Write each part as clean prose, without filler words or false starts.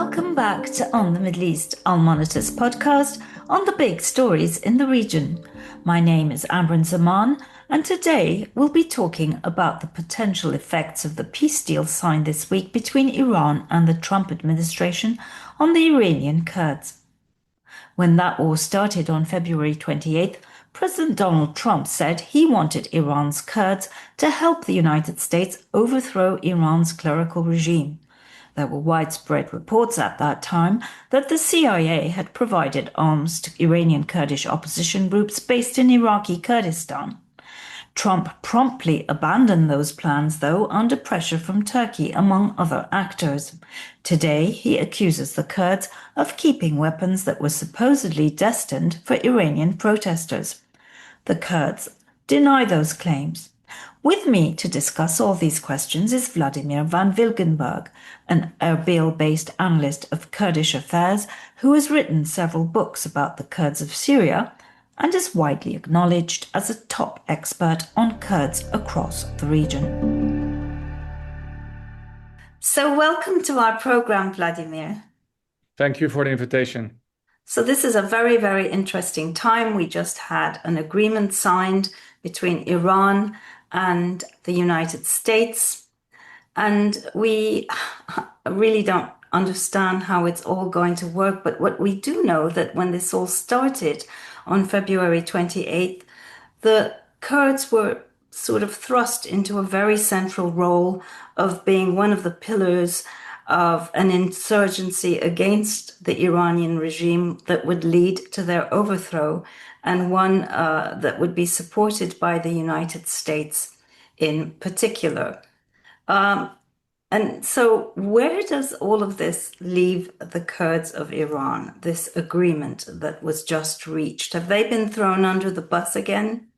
Welcome back to On the Middle East, Al Monitor's podcast on the big stories in the region. My name is Amran Zaman, and today we'll be talking about the potential effects of the peace deal signed this week between Iran and the Trump administration on the Iranian Kurds. When that war started on February 28th, President Donald Trump said he wanted Iran's Kurds to help the United States overthrow Iran's clerical regime. There were widespread reports at that time that the CIA had provided arms to Iranian Kurdish opposition groups based in Iraqi Kurdistan. Trump promptly abandoned those plans, though, under pressure from Turkey, among other actors. Today, he accuses the Kurds of keeping weapons that were supposedly destined for Iranian protesters. The Kurds deny those claims. With me to discuss all these questions is Wladimir van Wilgenburg, an Erbil-based analyst of Kurdish affairs who has written several books about the Kurds of Syria and is widely acknowledged as a top expert on Kurds across the region. So welcome to our program, Wladimir. Thank you for the invitation. So this is a very, very interesting time. We just had an agreement signed between Iran and the United States, and we really don't understand how it's all going to work. But what we do know that when this all started on February 28th, the Kurds were sort of thrust into a very central role of being one of the pillars of an insurgency against the Iranian regime that would lead to their overthrow, and one that would be supported by the United States in particular. And so where does all of this leave the Kurds of Iran, this agreement that was just reached? Have they been thrown under the bus again?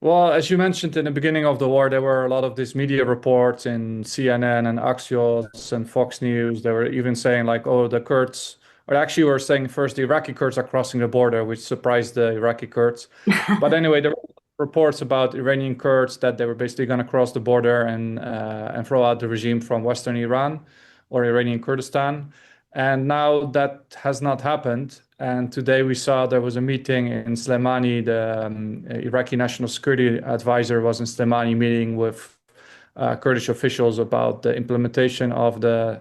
Well, as you mentioned in the beginning of the war, there were a lot of these media reports in CNN and Axios and Fox News. They were even saying like, oh, the Kurds, or actually were saying first the Iraqi Kurds are crossing the border, which surprised the Iraqi Kurds. But anyway, there were reports about Iranian Kurds that they were basically going to cross the border and throw out the regime from Western Iran or Iranian Kurdistan. And now that has not happened. And today we saw there was a meeting in Slemani. The Iraqi National Security Advisor was in Slemani meeting with Kurdish officials about the implementation of the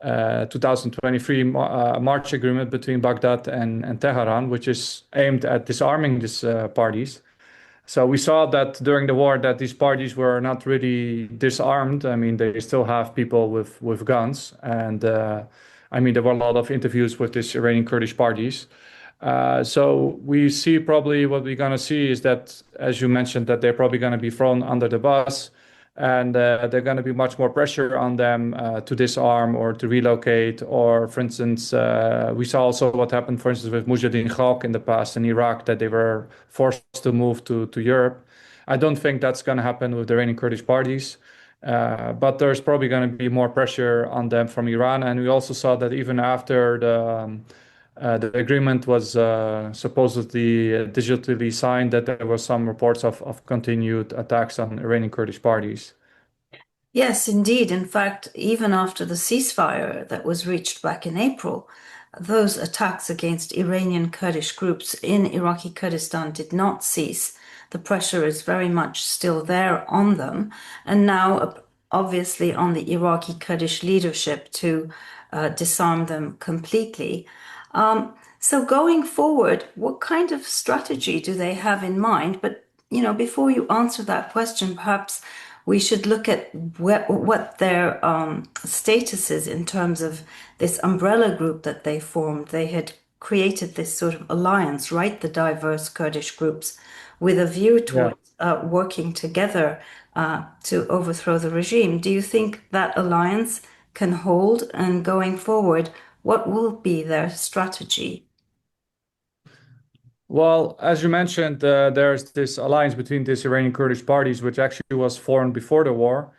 2023 March agreement between Baghdad and Tehran, which is aimed at disarming these parties. So we saw that during the war that these parties were not really disarmed. I mean, they still have people with guns. And I mean, there were a lot of interviews with these Iranian Kurdish parties. So we see probably what we're going to see is that, as you mentioned, that they're probably going to be thrown under the bus. And there's going to be much more pressure on them to disarm or to relocate. Or, for instance, we saw also what happened, for instance, with Mujahideen Khalq in the past in Iraq, that they were forced to move to Europe. I don't think that's going to happen with the Iranian Kurdish parties. But there's probably going to be more pressure on them from Iran. And we also saw that even after the agreement was supposedly digitally signed, that there were some reports of continued attacks on Iranian Kurdish parties. Yes, indeed. In fact, even after the ceasefire that was reached back in April, those attacks against Iranian Kurdish groups in Iraqi Kurdistan did not cease. The pressure is very much still there on them, and now obviously on the Iraqi Kurdish leadership to disarm them completely. So going forward, what kind of strategy do they have in mind? But, before you answer that question, perhaps we should look at what their status is in terms of this umbrella group that they formed. They had created this sort of alliance, right? The diverse Kurdish groups with a view towards working together to overthrow the regime. Do you think that alliance can hold? And going forward, what will be their strategy? Well, as you mentioned, there's this alliance between these Iranian Kurdish parties, which actually was formed before the war.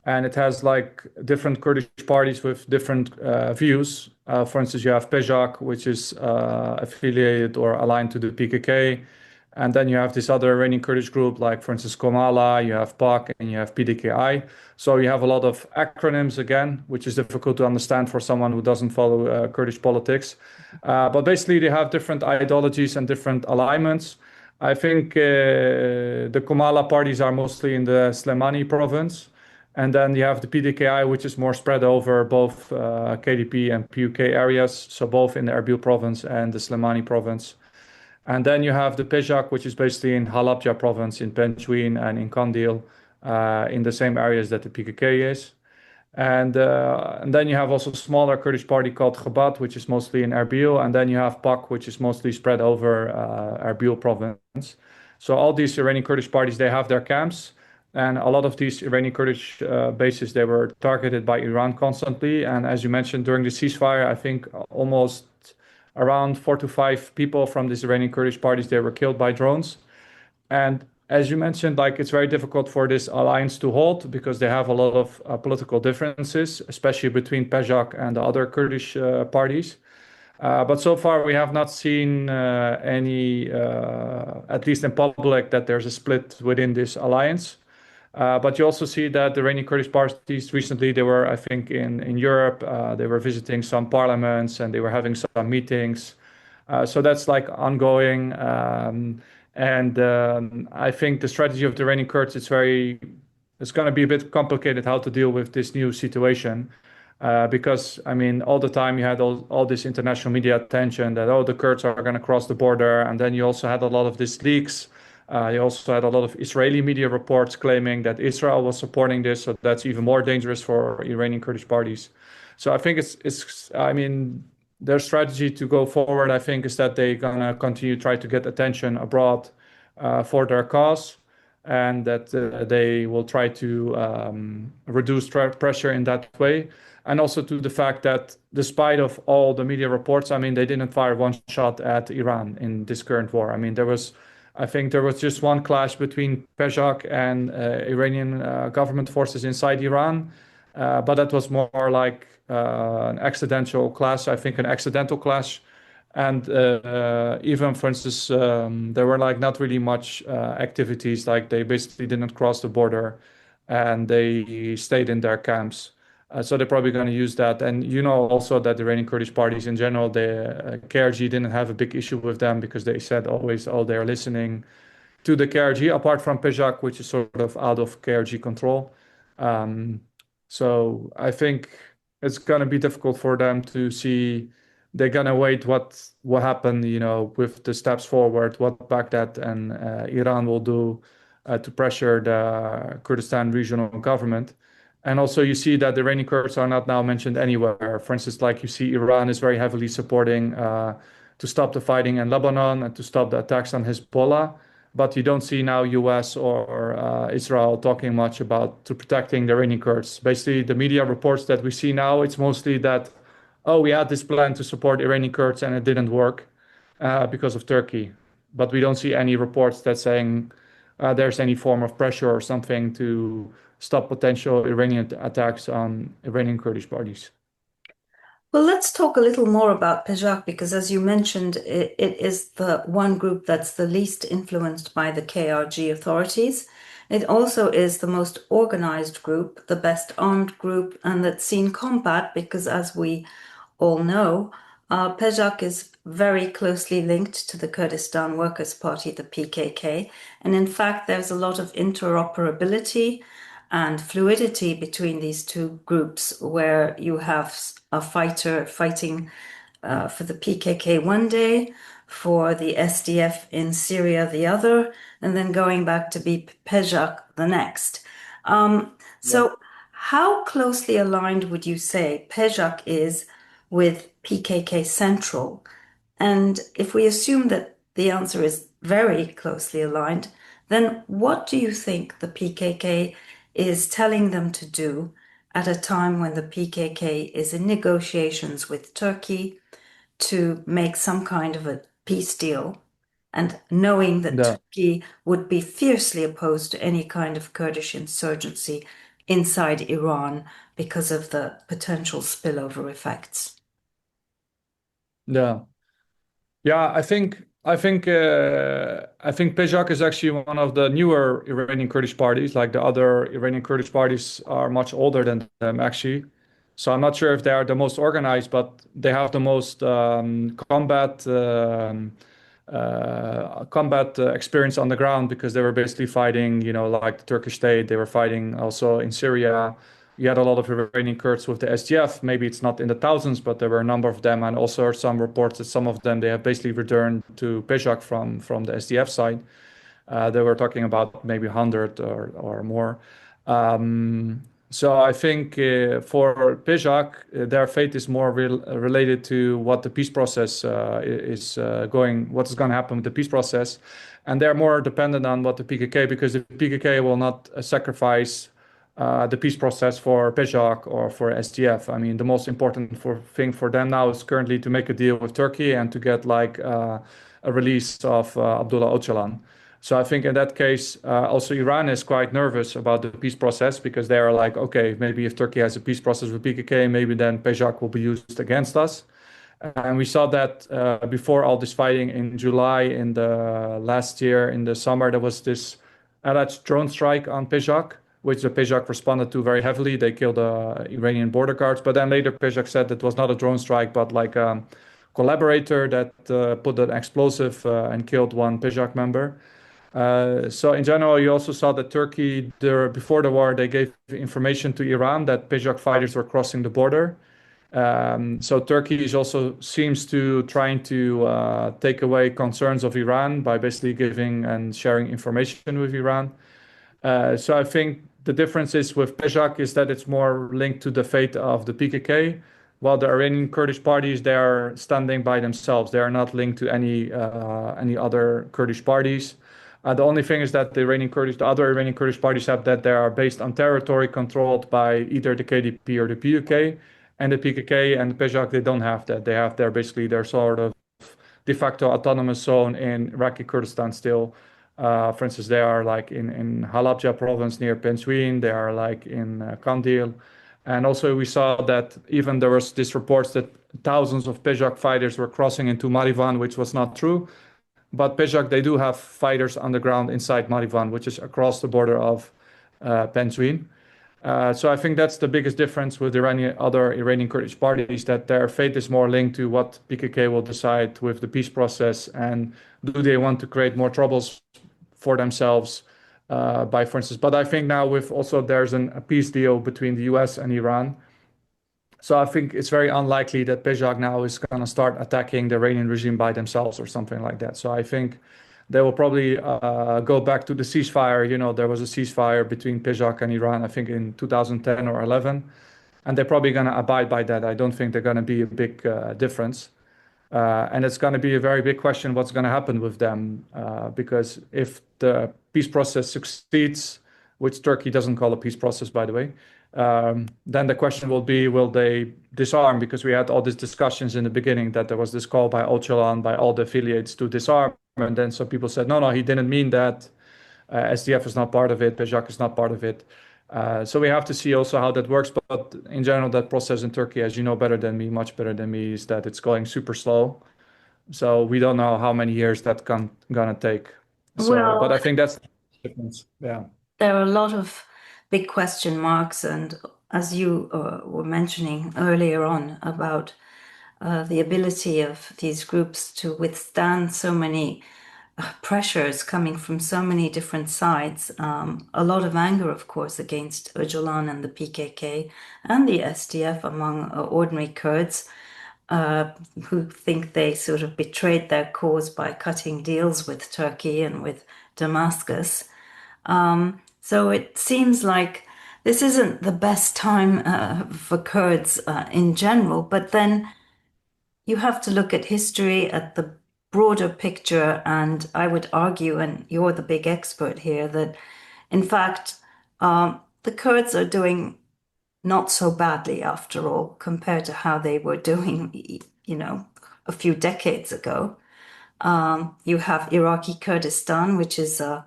And it has like different Kurdish parties with different views. For instance, you have PJAK, which is affiliated or aligned to the PKK. And then you have this other Iranian Kurdish group, like for instance, Komala, you have PAK, and you have PDKI. So you have a lot of acronyms again, which is difficult to understand for someone who doesn't follow Kurdish politics. But basically, they have different ideologies and different alignments. I think the Komala parties are mostly in the Slemani province. And then you have the PDKI, which is more spread over both KDP and PUK areas, so both in the Erbil province and the Slemani province. And then you have the Pejak, which is basically in Halabja province, in Penjwin and in Kandil, in the same areas that the PKK is. And then you have also a smaller Kurdish party called Chabad, which is mostly in Erbil. And then you have PAK, which is mostly spread over Erbil province. So all these Iranian Kurdish parties, they have their camps. And a lot of these Iranian Kurdish bases, they were targeted by Iran constantly. And as you mentioned, during the ceasefire, I think almost around 4 to 5 people from these Iranian Kurdish parties, they were killed by drones. And as you mentioned, like it's very difficult for this alliance to hold because they have a lot of political differences, especially between Pejak and the other Kurdish parties. But so far, we have not seen any, at least in public, that there's a split within this alliance. But you also see that the Iranian Kurdish parties recently, they were, I think, in Europe. They were visiting some parliaments and they were having some meetings. So that's like ongoing. And I think the strategy of the Iranian Kurds it's going to be a bit complicated how to deal with this new situation. Because, I mean, all the time you had all this international media attention that, oh, the Kurds are going to cross the border. And then you also had a lot of these leaks. You also had a lot of Israeli media reports claiming that Israel was supporting this, so that's even more dangerous for Iranian Kurdish parties. So I think I mean, their strategy to go forward, I think, is that they're gonna continue to try to get attention abroad for their cause, and that they will try to reduce pressure in that way. And also to the fact that despite of all the media reports, I mean, they didn't fire one shot at Iran in this current war. I mean, I think there was just one clash between Pejak and Iranian government forces inside Iran, but that was more like an accidental clash, I think an accidental clash. And even, for instance, there were like not really much activities, like they basically didn't cross the border and they stayed in their camps. So they're probably going to use that. And you know also that the Iranian Kurdish parties in general, the KRG didn't have a big issue with them because they said always, oh, they're listening to the KRG, apart from Pejak, which is sort of out of KRG control. So I think it's going to be difficult for them to see. They're going to wait what will happen, you know, with the steps forward, what Baghdad and Iran will do to pressure the Kurdistan regional government. And also you see that the Iranian Kurds are not now mentioned anywhere. For instance, like you see Iran is very heavily supporting to stop the fighting in Lebanon and to stop the attacks on Hezbollah. But you don't see now US or Israel talking much about to protecting the Iranian Kurds. Basically, the media reports that we see now, it's mostly that, oh, we had this plan to support Iranian Kurds and it didn't work because of Turkey. But we don't see any reports that saying there's any form of pressure or something to stop potential Iranian attacks on Iranian Kurdish parties. Well, let's talk a little more about Pejak because, as you mentioned, it is the one group that's the least influenced by the KRG authorities. It also is the most organized group, the best armed group, and that's seen combat because, as we all know, Pejak is very closely linked to the Kurdistan Workers' Party, the PKK. And in fact, there's a lot of interoperability and fluidity between these two groups where you have a fighter fighting for the PKK one day, for the SDF in Syria the other, and then going back to be Pejak the next. So how closely aligned would you say Pejak is with PKK Central? And if we assume that the answer is very closely aligned, then what do you think the PKK is telling them to do at a time when the PKK is in negotiations with Turkey to make some kind of a peace deal, and knowing that Turkey would be fiercely opposed to any kind of Kurdish insurgency inside Iran because of the potential spillover effects? Yeah. I think I think PJAK is actually one of the newer Iranian Kurdish parties. Like the other Iranian Kurdish parties are much older than them actually. So I'm not sure if they are the most organized, but they have the most combat experience on the ground because they were basically fighting, like the Turkish state. They were fighting also in Syria. You had a lot of Iranian Kurds with the SDF. Maybe it's not in the thousands, but there were a number of them, and also some reports that some of them they have basically returned to Peshawar from the SDF side. They were talking about maybe 100 or more. So I think for Peshawar, their fate is more related to what the peace process is going, what is going to happen with the peace process, and they're more dependent on what the PKK, because the PKK will not sacrifice the peace process for Peshawar or for SDF. I mean, the most important thing for them now is currently to make a deal with Turkey and to get like a release of Abdullah Öcalan. So I think in that case, also Iran is quite nervous about the peace process because they are like, okay, maybe if Turkey has a peace process with PKK, maybe then Peshawar will be used against us. And we saw that before all this fighting in July in the last year in the summer, there was this alleged drone strike on Peshawar, which the Peshawar responded to very heavily. They killed Iranian border guards, but then later Peshawar said it was not a drone strike, but like a collaborator that put an explosive and killed one Peshawar member. So in general, you also saw that Turkey, before the war, they gave information to Iran that Peshawar fighters were crossing the border. So Turkey is also seems to trying to take away concerns of Iran by basically giving and sharing information with Iran. So I think the difference is with Peshawar is that it's more linked to the fate of the PKK, while the Iranian Kurdish parties, they are standing by themselves. They are not linked to any other Kurdish parties. The only thing is that the other Iranian Kurdish parties have that they are based on territory controlled by either the KDP or the PUK, and the PKK and the Peshawar, they don't have that. They have basically their sort of de facto autonomous zone in Iraqi Kurdistan still. For instance, they are like in Halabja province near Pensuin. They are like in Kandil. And also we saw that even there was this reports that thousands of Peshawar fighters were crossing into Marivan, which was not true. But Peshawar, they do have fighters on the ground inside Marivan, which is across the border of Pensuin. So I think that's the biggest difference with other Iranian Kurdish parties, that their fate is more linked to what PKK will decide with the peace process, and do they want to create more troubles for themselves by, for instance. But I think now with also there's a peace deal between the US and Iran. So I think it's very unlikely that Peshawar now is going to start attacking the Iranian regime by themselves or something like that. So I think they will probably go back to the ceasefire. There was a ceasefire between Peshawar and Iran, I think in 2010 or 11, and they're probably going to abide by that. I don't think they're going to be a big difference. And it's going to be a very big question what's going to happen with them, because if the peace process succeeds, which Turkey doesn't call a peace process, by the way, then the question will be, will they disarm? Because we had all these discussions in the beginning that there was this call by Öcalan, by all the affiliates to disarm. And then some people said, no, he didn't mean that. SDF is not part of it. Peshawar is not part of it. So we have to see also how that works. But in general, that process in Turkey, as you know better than me, much better than me, is that it's going super slow. So we don't know how many years that's gonna take. So, but Well, I think that's the difference. Yeah. there are a lot of big question marks, and as you were mentioning earlier on about the ability of these groups to withstand so many pressures coming from so many different sides. A lot of anger, of course, against Öcalan and the PKK and the SDF among ordinary Kurds who think they sort of betrayed their cause by cutting deals with Turkey and with Damascus. So it seems like this isn't the best time for Kurds in general, but then you have to look at history, at the broader picture, and I would argue, and you're the big expert here, that in fact, the Kurds are doing not so badly after all, compared to how they were doing, a few decades ago. You have Iraqi Kurdistan, which is a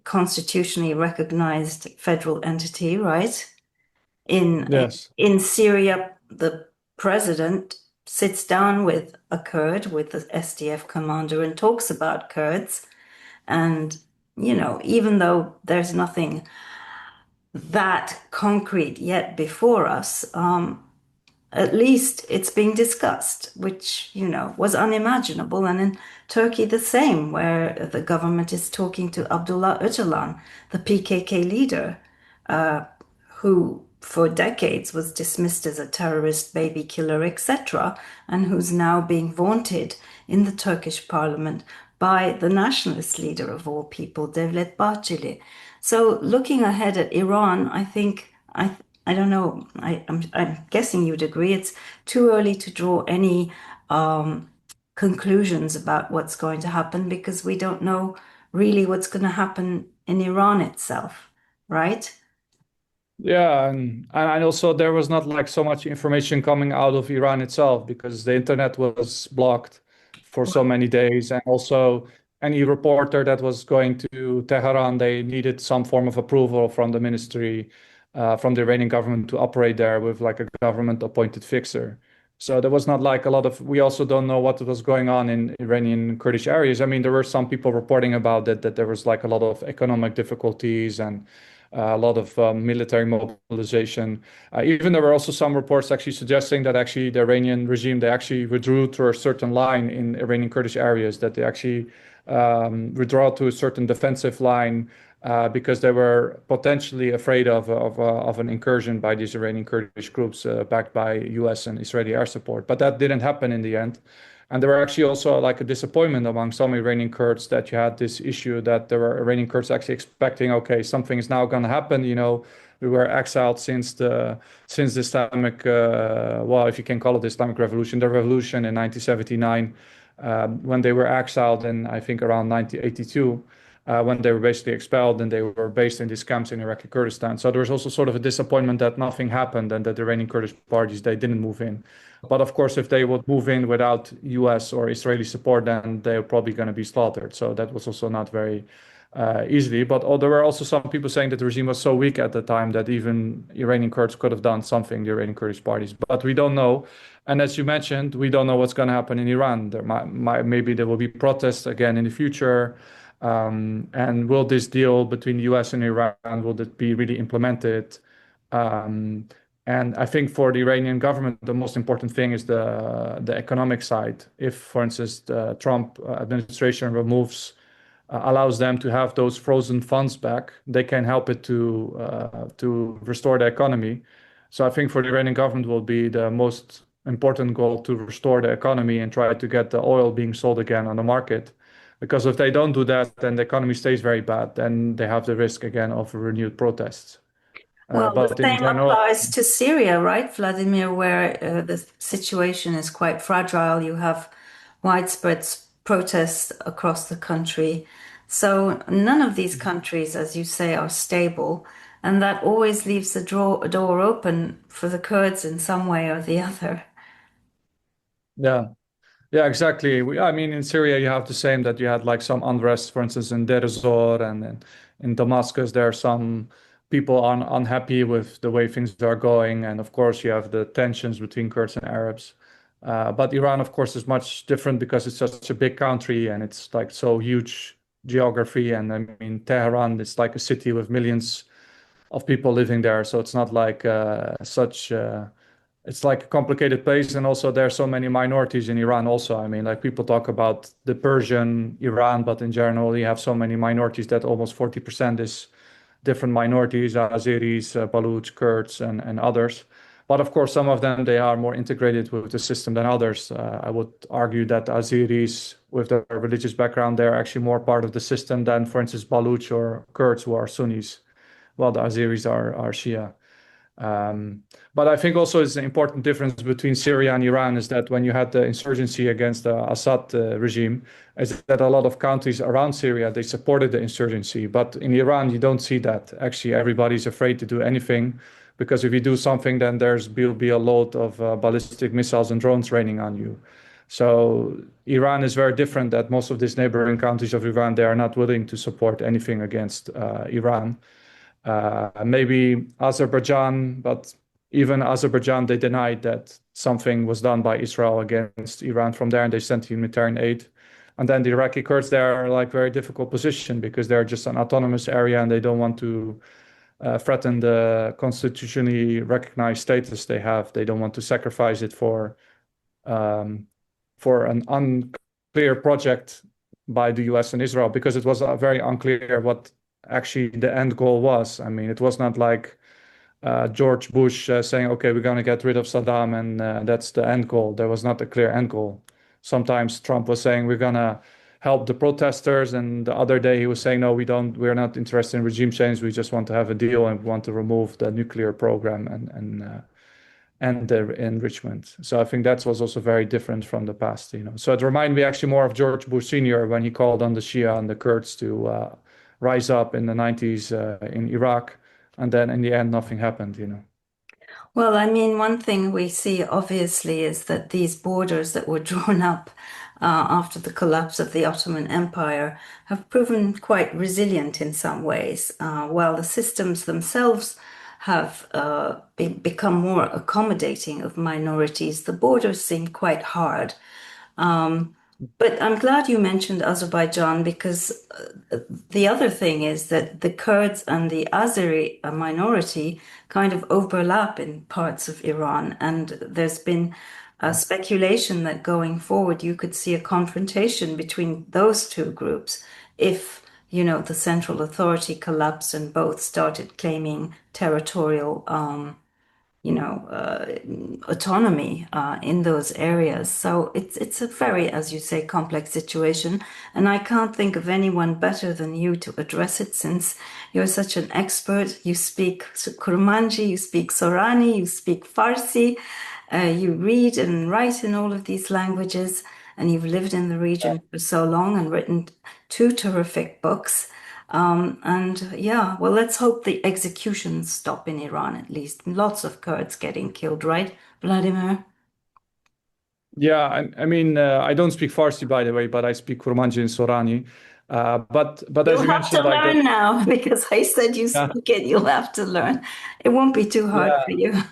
constitutionally recognized federal entity, right? In Yes. in Syria, the president sits down with a Kurd, with the SDF commander, and talks about Kurds. And, even though there's nothing that concrete yet before us, at least it's being discussed, which, was unimaginable. And in Turkey, the same, where the government is talking to Abdullah Öcalan, the PKK leader, who for decades was dismissed as a terrorist, baby killer, etc., and who's now being vaunted in the Turkish parliament by the nationalist leader of all people, Devlet Bahçeli. So looking ahead at Iran, I think I don't know. I'm guessing you'd agree it's too early to draw any conclusions about what's going to happen because we don't know really what's going to happen in Iran itself, right? Yeah, and also there was not like so much information coming out of Iran itself because the internet was blocked for so many days, and also any reporter that was going to Tehran, they needed some form of approval from the ministry, from the Iranian government to operate there with like a government appointed fixer. So there was not like a lot of, we also don't know what was going on in Iranian Kurdish areas. I mean, there were some people reporting about it, that there was like a lot of economic difficulties and a lot of military mobilization. Even there were also some reports actually suggesting that actually the Iranian regime, they actually withdrew to a certain line in Iranian Kurdish areas, that they actually withdraw to a certain defensive line because they were potentially afraid of an incursion by these Iranian Kurdish groups backed by US and Israeli air support. But that didn't happen in the end. And there were actually also like a disappointment among some Iranian Kurds that you had this issue that there were Iranian Kurds actually expecting, okay, something is now going to happen. We were exiled since the Islamic, well, if you can call it the Islamic Revolution, the revolution in 1979, when they were exiled in, I think, around 1982. When they were basically expelled and they were based in these camps in Iraqi Kurdistan. So there was also sort of a disappointment that nothing happened and that the Iranian Kurdish parties, they didn't move in. But of course, if they would move in without US or Israeli support, then they're probably going to be slaughtered. So that was also not very easily. But there were also some people saying that the regime was so weak at the time that even Iranian Kurds could have done something, the Iranian Kurdish parties. But we don't know. And as you mentioned, we don't know what's going to happen in Iran. Maybe there will be protests again in the future. And will this deal between the US and Iran, will it be really implemented? And I think for the Iranian government, the most important thing is the economic side. If, for instance, the Trump administration allows them to have those frozen funds back, they can help it to restore the economy. So I think for the Iranian government will be the most important goal to restore the economy and try to get the oil being sold again on the market. Because if they don't do that, then the economy stays very bad. Then they have the risk again of renewed protests. Well, the But in same general, applies to Syria, right, Vladimir, where the situation is quite fragile. You have widespread protests across the country. So none of these countries, as you say, are stable. And that always leaves a door open for the Kurds in some way or the other. yeah, yeah, exactly. I mean, in Syria, you have the same that you had like some unrest, for instance, in Deir ez-Zor and in Damascus, there are some people unhappy with the way things are going. And of course, you have the tensions between Kurds and Arabs. But Iran, of course, is much different because it's such a big country and it's like so huge geography. And I mean, Tehran is like a city with millions of people living there. So it's not like it's like a complicated place. And also there are so many minorities in Iran also. I mean, like people talk about the Persian Iran, but in general, you have so many minorities that almost 40% is different minorities, Azeris, Baluch, Kurds, and others. But of course, some of them, they are more integrated with the system than others. I would argue that Azeris, with their religious background, they're actually more part of the system than, for instance, Baluch or Kurds who are Sunnis, while the Azeris are Shia. But I think also it's an important difference between Syria and Iran is that when you had the insurgency against the Assad regime, is that a lot of countries around Syria, they supported the insurgency. But in Iran, you don't see that. Actually, everybody's afraid to do anything because if you do something, then will be a load of ballistic missiles and drones raining on you. So Iran is very different that most of these neighboring countries of Iran, they are not willing to support anything against Iran. Maybe Azerbaijan, but even Azerbaijan, they denied that something was done by Israel against Iran from there, and they sent humanitarian aid. And then the Iraqi Kurds, they are like very difficult position because they're just an autonomous area and they don't want to threaten the constitutionally recognized status they have. They don't want to sacrifice it um, for an unclear project by the US and Israel because it was very unclear what actually the end goal was. I mean, it was not like George Bush saying, okay, we're going to get rid of Saddam and that's the end goal. There was not a clear end goal. Sometimes Trump was saying, we're going to help the protesters. And the other day he was saying, no, we're not interested in regime change. We just want to have a deal and we want to remove the nuclear program and the enrichment. So I think that was also very different from the past, you know. So it reminded me actually more of George Bush Sr. when he called on the Shia and the Kurds to rise up in the 90s in Iraq. And then in the end, nothing happened, you know. Well, I mean, one thing we see obviously is that these borders that were drawn up after the collapse of the Ottoman Empire have proven quite resilient in some ways, while the systems themselves have become more accommodating of minorities. The borders seem quite hard. But I'm glad you mentioned Azerbaijan because the other thing is that the Kurds and the Azeri minority kind of overlap in parts of Iran. And there's been speculation that going forward, you could see a confrontation between those two groups if, you know, the central authority collapsed and both started claiming territorial autonomy in those areas. So it's a very, as you say, complex situation. And I can't think of anyone better than you to address it since you're such an expert. You speak Kurmanji, you speak Sorani, you speak Farsi, you read and write in all of these languages, and you've lived in the region for so long and written two terrific books. And yeah, well, let's hope the executions stop in Iran at least. Lots of Kurds getting killed, right, Wladimir? Yeah, I mean, I don't speak Farsi, by the way, but I speak Kurmanji and Sorani. But as You'll you have to mentioned, like learn now because I said you yeah, speak it. You'll have to learn. It won't be too hard yeah, for you.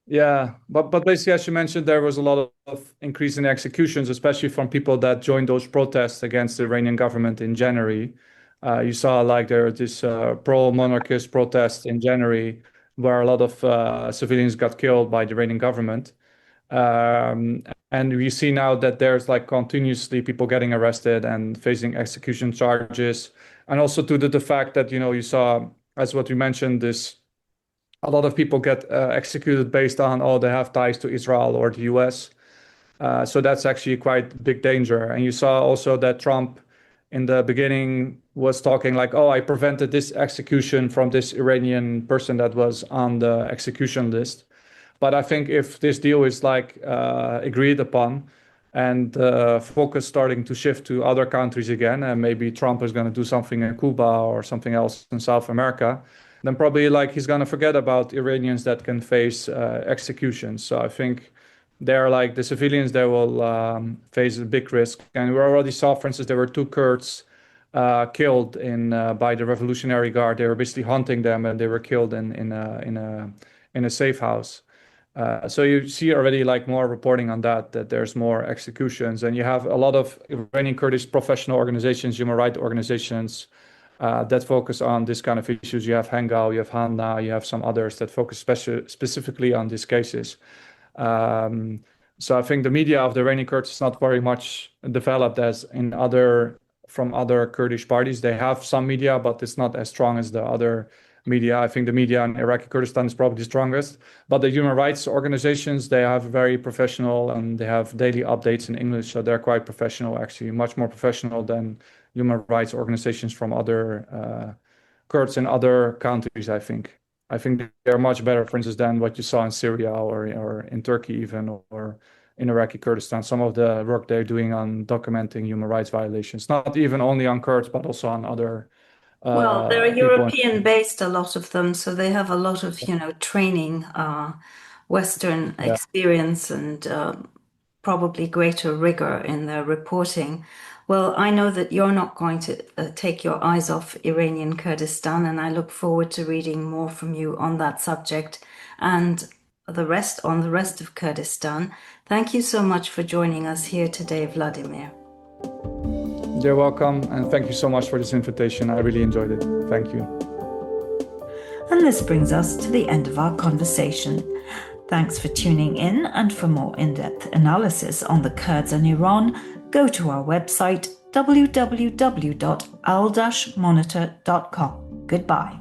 yeah. But basically, as you mentioned, there was a lot of increase in executions, especially from people that joined those protests against the Iranian government in January. You saw like there was this pro-monarchist protest in January where a lot of civilians got killed by the Iranian government. Um, and we see now that there's like continuously people getting arrested and facing execution charges. And also to the fact that, you know, you saw, as what you mentioned, this a lot of people get executed based on, oh, they have ties to Israel or the US. So that's actually quite big danger. And you saw also that Trump in the beginning was talking like, oh, I prevented this execution from this Iranian person that was on the execution list. But I think if this deal is like agreed upon and focus starting to shift to other countries again, and maybe Trump is going to do something in Cuba or something else in South America, then probably like he's going to forget about Iranians that can face executions. So I think they're like the civilians that will face a big risk. And we already saw, for instance, there were two Kurds killed in by the Revolutionary Guard. They were basically hunting them, and they were killed in a safe house. So you see already like more reporting on that there's more executions, and you have a lot of Iranian Kurdish professional organizations, human rights organizations that focus on this kind of issues. You have Hengao, you have Hanna, you have some others that focus specifically on these cases. So I think the media of the Iranian Kurds is not very much developed as in from other Kurdish parties. They have some media, but it's not as strong as the other media. I think the media in Iraqi Kurdistan is probably the strongest. But the human rights organizations, they have very professional and they have daily updates in English. So they're quite professional, actually, much more professional than human rights organizations from other Kurds in other countries, I think. I think they're much better, for instance, than what you saw in Syria or in Turkey even, or in Iraqi Kurdistan. Some of the work they're doing on documenting human rights violations, not even only on Kurds, but also on other Well, they're people. European based, a lot of them, so they have a lot of, you know, training, Western Yeah. experience and probably greater rigor in their reporting. Well, I know that you're not going to take your eyes off Iranian Kurdistan, and I look forward to reading more from you on that subject. And the rest of Kurdistan. Thank you so much for joining us here today, Wladimir. You're welcome, and thank you so much for this invitation. I really enjoyed it. Thank you. And this brings us to the end of our conversation. Thanks for tuning in, and for more in-depth analysis on the Kurds and Iran, go to our website www.al-monitor.com. Goodbye.